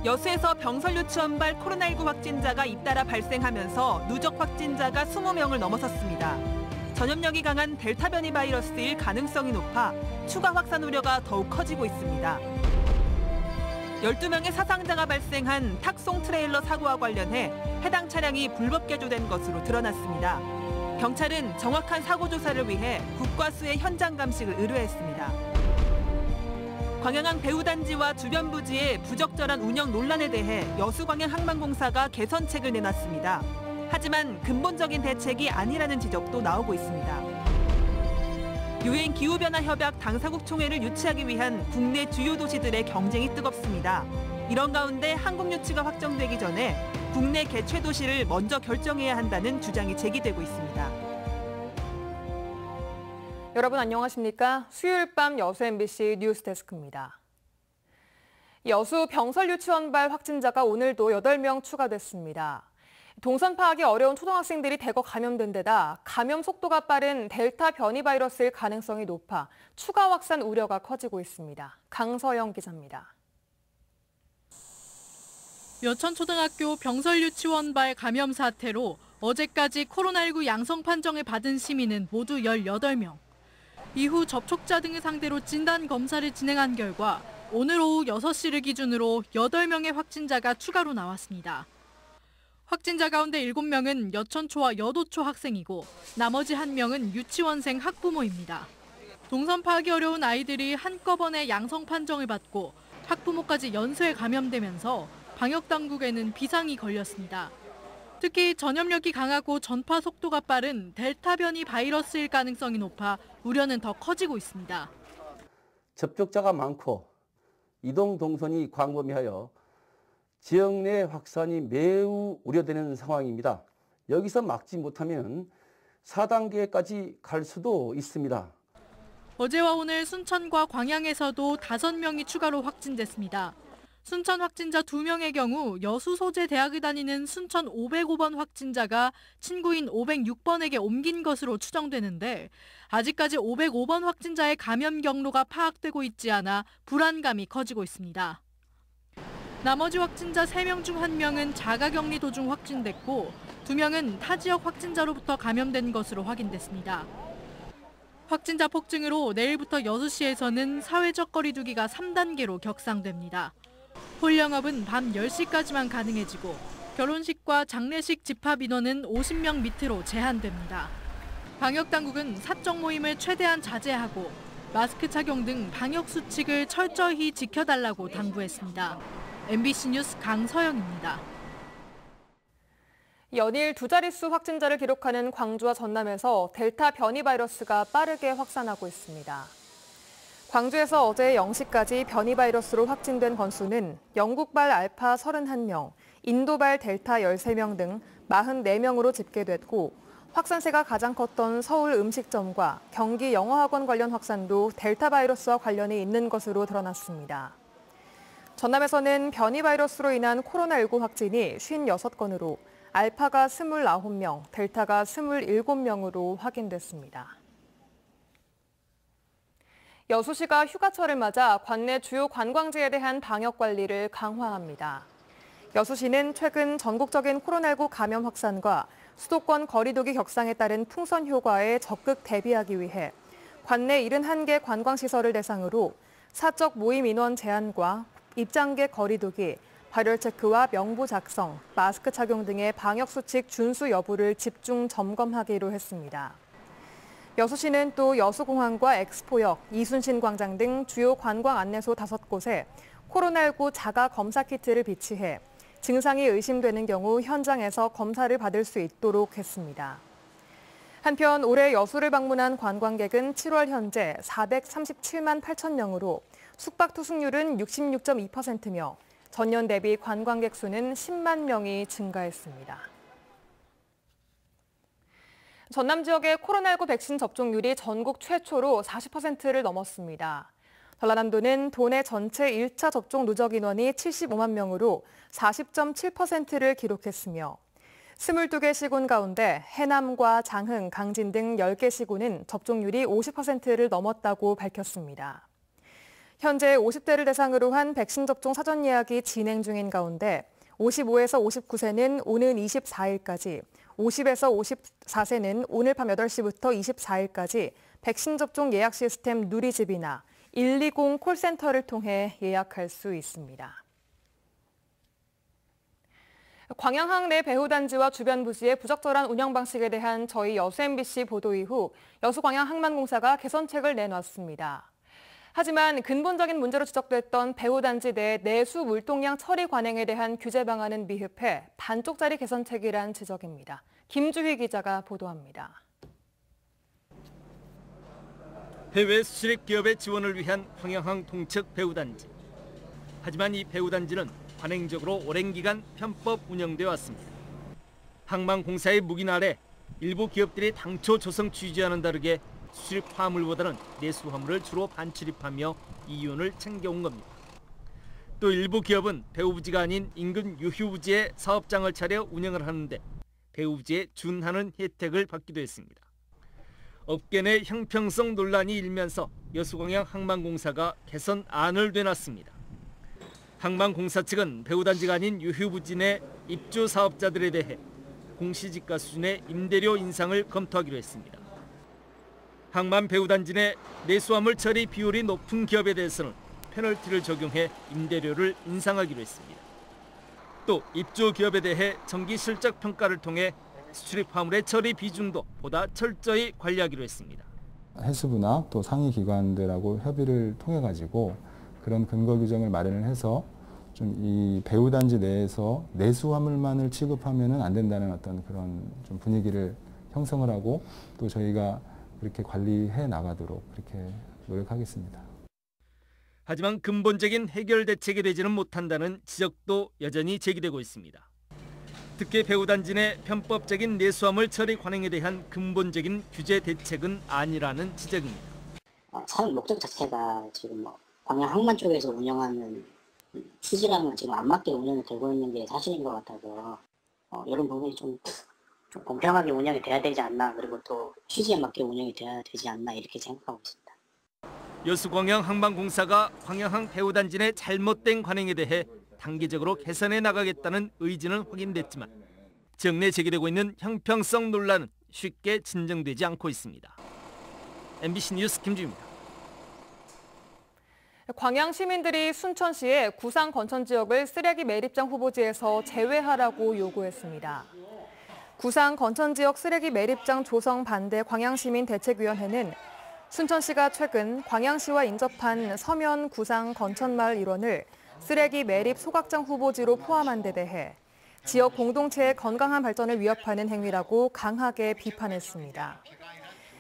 여수에서 병설 유치원발 코로나19 확진자가 잇따라 발생하면서 누적 확진자가 20명을 넘어섰습니다. 전염력이 강한 델타 변이 바이러스일 가능성이 높아 추가 확산 우려가 더욱 커지고 있습니다. 12명의 사상자가 발생한 탁송 트레일러 사고와 관련해 해당 차량이 불법 개조된 것으로 드러났습니다. 경찰은 정확한 사고 조사를 위해 국과수의 현장 감식을 의뢰했습니다. 광양항 배후단지와 주변 부지의 부적절한 운영 논란에 대해 여수광양항만공사가 개선책을 내놨습니다. 하지만 근본적인 대책이 아니라는 지적도 나오고 있습니다. 유엔 기후변화협약 당사국 총회를 유치하기 위한 국내 주요 도시들의 경쟁이 뜨겁습니다. 이런 가운데 한국 유치가 확정되기 전에 국내 개최 도시를 먼저 결정해야 한다는 주장이 제기되고 있습니다. 여러분 안녕하십니까? 수요일 밤 여수 MBC 뉴스데스크입니다. 여수 병설 유치원발 확진자가 오늘도 8명 추가됐습니다. 동선 파악이 어려운 초등학생들이 대거 감염된 데다 감염 속도가 빠른 델타 변이 바이러스일 가능성이 높아 추가 확산 우려가 커지고 있습니다. 강서영 기자입니다. 여천초등학교 병설 유치원발 감염 사태로 어제까지 코로나19 양성 판정을 받은 시민은 모두 18명. 이후 접촉자 등을 상대로 진단 검사를 진행한 결과 오늘 오후 6시를 기준으로 8명의 확진자가 추가로 나왔습니다. 확진자 가운데 7명은 여천초와 여도초 학생이고 나머지 1명은 유치원생 학부모입니다. 동선 파악이 어려운 아이들이 한꺼번에 양성 판정을 받고 학부모까지 연쇄 감염되면서 방역당국에는 비상이 걸렸습니다. 특히 전염력이 강하고 전파 속도가 빠른 델타 변이 바이러스일 가능성이 높아 우려는 더 커지고 있습니다. 접촉자가 많고 이동 동선이 광범위하여 지역 내 확산이 매우 우려되는 상황입니다. 여기서 막지 못하면 4단계까지 갈 수도 있습니다. 어제와 오늘 순천과 광양에서도 5명이 추가로 확진됐습니다. 순천 확진자 2명의 경우 여수 소재 대학을 다니는 순천 505번 확진자가 친구인 506번에게 옮긴 것으로 추정되는데 아직까지 505번 확진자의 감염 경로가 파악되고 있지 않아 불안감이 커지고 있습니다. 나머지 확진자 3명 중 1명은 자가격리 도중 확진됐고 2명은 타 지역 확진자로부터 감염된 것으로 확인됐습니다. 확진자 폭증으로 내일부터 여수시에서는 사회적 거리 두기가 3단계로 격상됩니다. 홀 영업은 밤 10시까지만 가능해지고 결혼식과 장례식 집합 인원은 50명 밑으로 제한됩니다. 방역당국은 사적 모임을 최대한 자제하고 마스크 착용 등 방역 수칙을 철저히 지켜달라고 당부했습니다. MBC 뉴스 강서영입니다. 연일 2자릿수 확진자를 기록하는 광주와 전남에서 델타 변이 바이러스가 빠르게 확산하고 있습니다. 광주에서 어제 0시까지 변이 바이러스로 확진된 건수는 영국발 알파 31명, 인도발 델타 13명 등 44명으로 집계됐고 확산세가 가장 컸던 서울 음식점과 경기 영어학원 관련 확산도 델타 바이러스와 관련이 있는 것으로 드러났습니다. 전남에서는 변이 바이러스로 인한 코로나19 확진이 56건으로 알파가 29명, 델타가 27명으로 확인됐습니다. 여수시가 휴가철을 맞아 관내 주요 관광지에 대한 방역 관리를 강화합니다. 여수시는 최근 전국적인 코로나19 감염 확산과 수도권 거리두기 격상에 따른 풍선 효과에 적극 대비하기 위해 관내 71개 관광시설을 대상으로 사적 모임 인원 제한과 입장객 거리두기, 발열 체크와 명부 작성, 마스크 착용 등의 방역 수칙 준수 여부를 집중 점검하기로 했습니다. 여수시는 또 여수공항과 엑스포역, 이순신 광장 등 주요 관광 안내소 5곳에 코로나19 자가 검사 키트를 비치해 증상이 의심되는 경우 현장에서 검사를 받을 수 있도록 했습니다. 한편 올해 여수를 방문한 관광객은 7월 현재 437만 8천 명으로 숙박 투숙률은 66.2%며 전년 대비 관광객 수는 10만 명이 증가했습니다. 전남 지역의 코로나19 백신 접종률이 전국 최초로 40%를 넘었습니다. 전라남도는 도내 전체 1차 접종 누적 인원이 75만 명으로 40.7%를 기록했으며 22개 시군 가운데 해남과 장흥, 강진 등 10개 시군은 접종률이 50%를 넘었다고 밝혔습니다. 현재 50대를 대상으로 한 백신 접종 사전 예약이 진행 중인 가운데 55에서 59세는 오는 24일까지, 50에서 54세는 오늘 밤 8시부터 24일까지 백신 접종 예약 시스템 누리집이나 120 콜센터를 통해 예약할 수 있습니다. 광양항 내 배후단지와 주변 부지의 부적절한 운영 방식에 대한 저희 여수 MBC 보도 이후 여수광양항만공사가 개선책을 내놨습니다. 하지만 근본적인 문제로 지적됐던 배후단지 내 내수 물동량 처리 관행에 대한 규제 방안은 미흡해 반쪽짜리 개선책이란 지적입니다. 김주희 기자가 보도합니다. 해외 수출입 기업의 지원을 위한 광양항 동측 배후단지. 하지만 이 배후단지는 관행적으로 오랜 기간 편법 운영되어 왔습니다. 항만공사의 묵인 아래 일부 기업들이 당초 조성 취지와는 다르게 수출입 화물보다는 내수 화물을 주로 반출입하며 이윤을 챙겨온 겁니다. 또 일부 기업은 배후부지가 아닌 인근 유휴부지에 사업장을 차려 운영을 하는데 배후부지에 준하는 혜택을 받기도 했습니다. 업계 내 형평성 논란이 일면서 여수광양 항만공사가 개선안을 내놨습니다. 항만공사 측은 배후단지가 아닌 유휴부지 내 입주 사업자들에 대해 공시지가 수준의 임대료 인상을 검토하기로 했습니다. 항만 배후단지 내 내수화물 처리 비율이 높은 기업에 대해서는 페널티를 적용해 임대료를 인상하기로 했습니다. 또 입주 기업에 대해 정기 실적 평가를 통해 수출입 화물의 처리 비중도 보다 철저히 관리하기로 했습니다. 해수부나 또 상위 기관들하고 협의를 통해 가지고 그런 근거 규정을 마련을 해서 좀 이 배후단지 내에서 내수 화물만을 취급하면은 안 된다는 어떤 그런 좀 분위기를 형성을 하고 또 저희가 그렇게 관리해 나가도록 그렇게 노력하겠습니다. 하지만 근본적인 해결 대책이 되지는 못한다는 지적도 여전히 제기되고 있습니다. 특히 배후단지 내 편법적인 내수화물 처리 관행에 대한 근본적인 규제 대책은 아니라는 지적입니다. 사용 목적 자체가 지금 광양 항만 쪽에서 운영하는 취지랑은 지금 안 맞게 운영이 되고 있는 게 사실인 것 같아서 이런 부분이 좀 공평하게 운영이 돼야 되지 않나, 그리고 또 취지에 맞게 운영이 돼야 되지 않나 이렇게 생각하고 있습니다. 여수광양 항만공사가 광양항 배후단지 내 잘못된 관행에 대해 단계적으로 개선해 나가겠다는 의지는 확인됐지만 지역 내 제기되고 있는 형평성 논란은 쉽게 진정되지 않고 있습니다. MBC 뉴스 김주희입니다. 광양 시민들이 순천시의 구상 건천 지역을 쓰레기 매립장 후보지에서 제외하라고 요구했습니다. 구상 건천 지역 쓰레기 매립장 조성 반대 광양시민대책위원회는 순천시가 최근 광양시와 인접한 서면 구상 건천마을 일원을 쓰레기 매립 소각장 후보지로 포함한 데 대해 지역 공동체의 건강한 발전을 위협하는 행위라고 강하게 비판했습니다.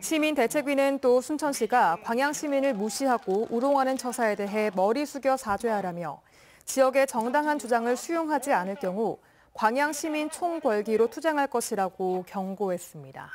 시민대책위는 또 순천시가 광양 시민을 무시하고 우롱하는 처사에 대해 머리 숙여 사죄하라며 지역의 정당한 주장을 수용하지 않을 경우 광양 시민 총궐기로 투쟁할 것이라고 경고했습니다.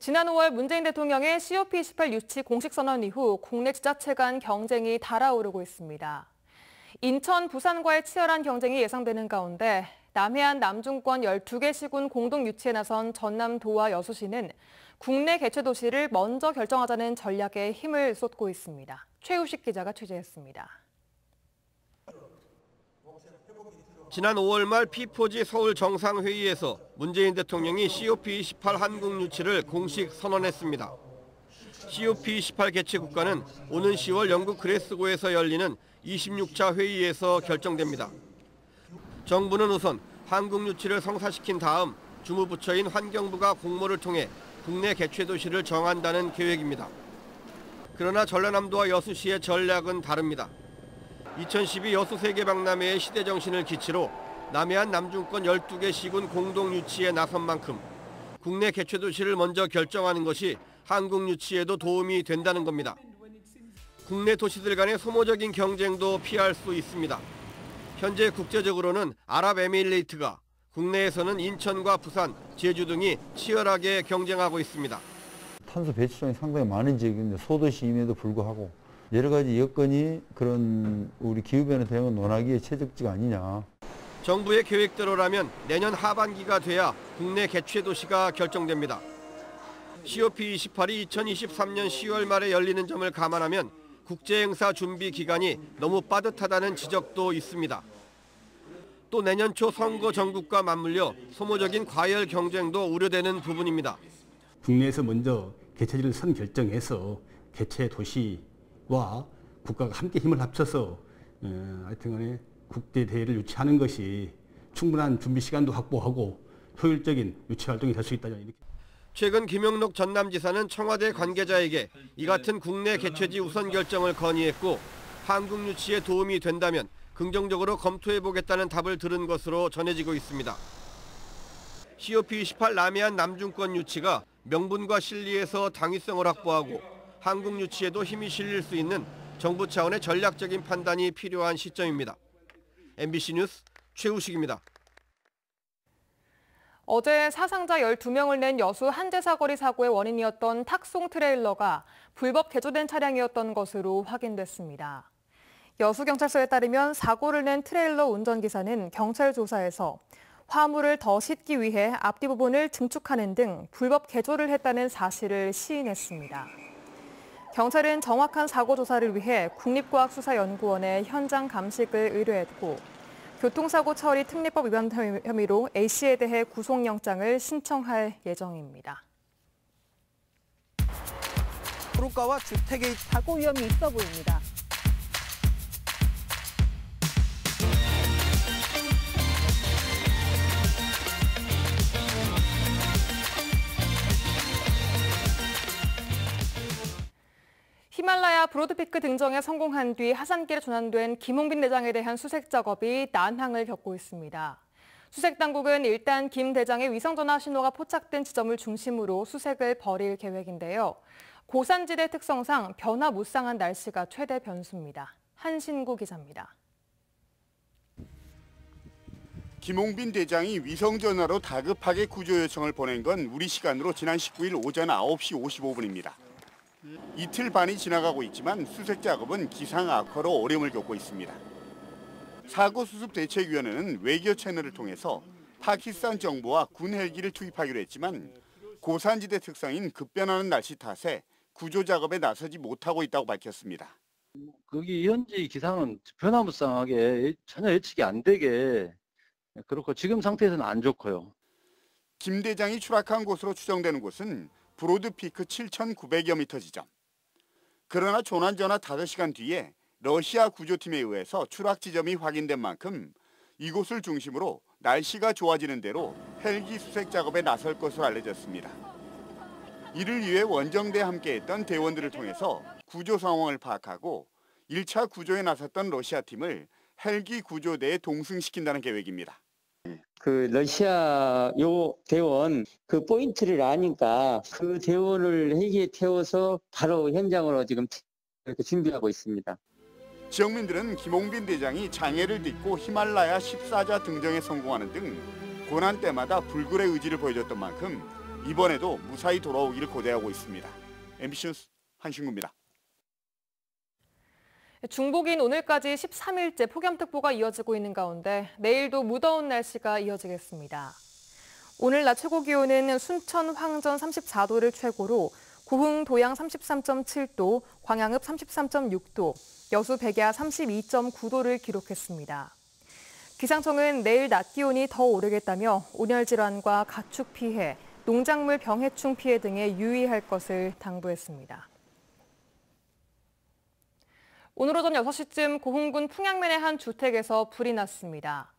지난 5월 문재인 대통령의 COP28 유치 공식 선언 이후 국내 지자체 간 경쟁이 달아오르고 있습니다. 인천, 부산과의 치열한 경쟁이 예상되는 가운데 남해안 남중권 12개 시군 공동 유치에 나선 전남도와 여수시는 국내 개최 도시를 먼저 결정하자는 전략에 힘을 쏟고 있습니다. 최우식 기자가 취재했습니다. 지난 5월 말 P4G 서울 정상회의에서 문재인 대통령이 COP28 한국 유치를 공식 선언했습니다. COP28 개최 국가는 오는 10월 영국 글래스고에서 열리는 26차 회의에서 결정됩니다. 정부는 우선 한국 유치를 성사시킨 다음 주무부처인 환경부가 공모를 통해 국내 개최 도시를 정한다는 계획입니다. 그러나 전라남도와 여수시의 전략은 다릅니다. 2012 여수 세계박람회의 시대정신을 기치로 남해안 남중권 12개 시군 공동 유치에 나선 만큼 국내 개최 도시를 먼저 결정하는 것이 한국 유치에도 도움이 된다는 겁니다. 국내 도시들 간의 소모적인 경쟁도 피할 수 있습니다. 현재 국제적으로는 아랍에미레이트가, 국내에서는 인천과 부산, 제주 등이 치열하게 경쟁하고 있습니다. 탄소 배출량이 상당히 많은 지역인데 소도시임에도 불구하고 여러 가지 여건이 그런 우리 기후변화 대응을 논하기에 최적지가 아니냐. 정부의 계획대로라면 내년 하반기가 돼야 국내 개최 도시가 결정됩니다. COP28이 2023년 10월 말에 열리는 점을 감안하면 국제행사 준비 기간이 너무 빠듯하다는 지적도 있습니다. 또 내년 초 선거 전국과 맞물려 소모적인 과열 경쟁도 우려되는 부분입니다. 국내에서 먼저 개최지를 선결정해서 개최 도시와 국가가 함께 힘을 합쳐서 하여튼간에 국제 대회를 유치하는 것이 충분한 준비 시간도 확보하고 효율적인 유치 활동이 될 수 있다. 최근 김영록 전남지사는 청와대 관계자에게 이 같은 국내 개최지 우선 결정을 건의했고 한국 유치에 도움이 된다면 긍정적으로 검토해보겠다는 답을 들은 것으로 전해지고 있습니다. COP28 남해안 남중권 유치가 명분과 실리에서 당위성을 확보하고 한국 유치에도 힘이 실릴 수 있는 정부 차원의 전략적인 판단이 필요한 시점입니다. MBC 뉴스 최우식입니다. 어제 사상자 12명을 낸 여수 한제사거리 사고의 원인이었던 탁송 트레일러가 불법 개조된 차량이었던 것으로 확인됐습니다. 여수경찰서에 따르면 사고를 낸 트레일러 운전기사는 경찰 조사에서 화물을 더 싣기 위해 앞뒤 부분을 증축하는 등 불법 개조를 했다는 사실을 시인했습니다. 경찰은 정확한 사고 조사를 위해 국립과학수사연구원에 현장 감식을 의뢰했고 교통사고 처리 특례법 위반 혐의로 A씨에 대해 구속영장을 신청할 예정입니다. 도로가와 주택의 사고 위험이 있어 보입니다. 히말라야 브로드피크 등정에 성공한 뒤 하산길에 전환된 김홍빈 대장에 대한 수색 작업이 난항을 겪고 있습니다. 수색 당국은 일단 김 대장의 위성전화 신호가 포착된 지점을 중심으로 수색을 벌일 계획인데요. 고산지대 특성상 변화무쌍한 날씨가 최대 변수입니다. 한신구 기자입니다. 김홍빈 대장이 위성전화로 다급하게 구조 요청을 보낸 건 우리 시간으로 지난 19일 오전 9시 55분입니다. 이틀 반이 지나가고 있지만 수색 작업은 기상 악화로 어려움을 겪고 있습니다. 사고 수습 대책위원회는 외교 채널을 통해서 파키스탄 정부와 군 헬기를 투입하기로 했지만 고산지대 특성인 급변하는 날씨 탓에 구조 작업에 나서지 못하고 있다고 밝혔습니다. 거기 현지 기상은 변화무쌍하게 전혀 예측이 안 되게 그렇고 지금 상태에서는 안 좋고요. 김 대장이 추락한 곳으로 추정되는 곳은 브로드피크 7,900여 미터 지점. 그러나 조난전화 5시간 뒤에 러시아 구조팀에 의해서 추락 지점이 확인된 만큼 이곳을 중심으로 날씨가 좋아지는 대로 헬기 수색 작업에 나설 것으로 알려졌습니다. 이를 위해 원정대에 함께했던 대원들을 통해서 구조 상황을 파악하고 1차 구조에 나섰던 러시아 팀을 헬기 구조대에 동승시킨다는 계획입니다. 그 러시아 요 대원 그 포인트를 아니까 그 대원을 헬기에 태워서 바로 현장으로 지금 이렇게 준비하고 있습니다. 지역민들은 김홍빈 대장이 장애를 딛고 히말라야 14자 등정에 성공하는 등 고난 때마다 불굴의 의지를 보여줬던 만큼 이번에도 무사히 돌아오기를 고대하고 있습니다. MBC 뉴스 한신구입니다. 중복인 오늘까지 13일째 폭염특보가 이어지고 있는 가운데 내일도 무더운 날씨가 이어지겠습니다. 오늘 낮 최고 기온은 순천 황전 34도를 최고로 구흥 도양 33.7도, 광양읍 33.6도, 여수 백야 32.9도를 기록했습니다. 기상청은 내일 낮 기온이 더 오르겠다며 온열 질환과 가축 피해, 농작물 병해충 피해 등에 유의할 것을 당부했습니다. 오늘 오전 6시쯤 고흥군 풍양면의 한 주택에서 불이 났습니다.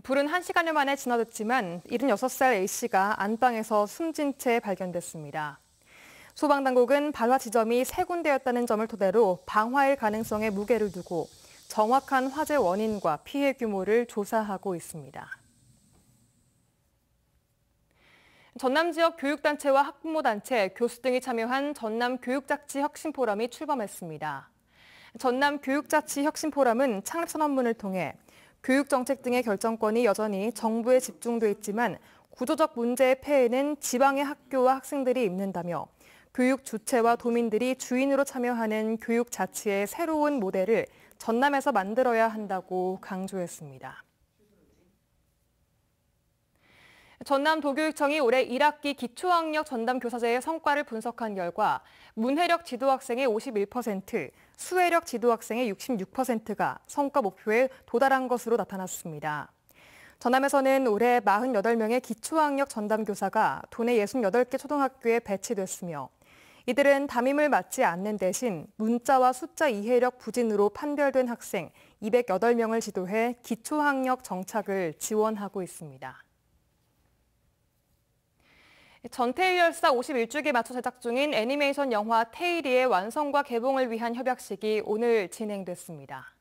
불은 1시간여 만에 진화됐지만 76살 A씨가 안방에서 숨진 채 발견됐습니다. 소방당국은 발화 지점이 3군데였다는 점을 토대로 방화일 가능성에 무게를 두고 정확한 화재 원인과 피해 규모를 조사하고 있습니다. 전남 지역 교육단체와 학부모단체, 교수 등이 참여한 전남 교육자치 혁신포럼이 출범했습니다. 전남 교육자치 혁신포럼은 창립 선언문을 통해 교육정책 등의 결정권이 여전히 정부에 집중돼 있지만 구조적 문제의 폐해는 지방의 학교와 학생들이 입는다며 교육 주체와 도민들이 주인으로 참여하는 교육 자치의 새로운 모델을 전남에서 만들어야 한다고 강조했습니다. 전남도교육청이 올해 1학기 기초학력 전담교사제의 성과를 분석한 결과 문해력 지도학생의 51%, 수해력 지도학생의 66%가 성과 목표에 도달한 것으로 나타났습니다. 전남에서는 올해 48명의 기초학력 전담교사가 도내 68개 초등학교에 배치됐으며 이들은 담임을 맡지 않는 대신 문자와 숫자 이해력 부진으로 판별된 학생 208명을 지도해 기초학력 정착을 지원하고 있습니다. 전태일 열사 51주기에 맞춰 제작 중인 애니메이션 영화 테일이의 완성과 개봉을 위한 협약식이 오늘 진행됐습니다.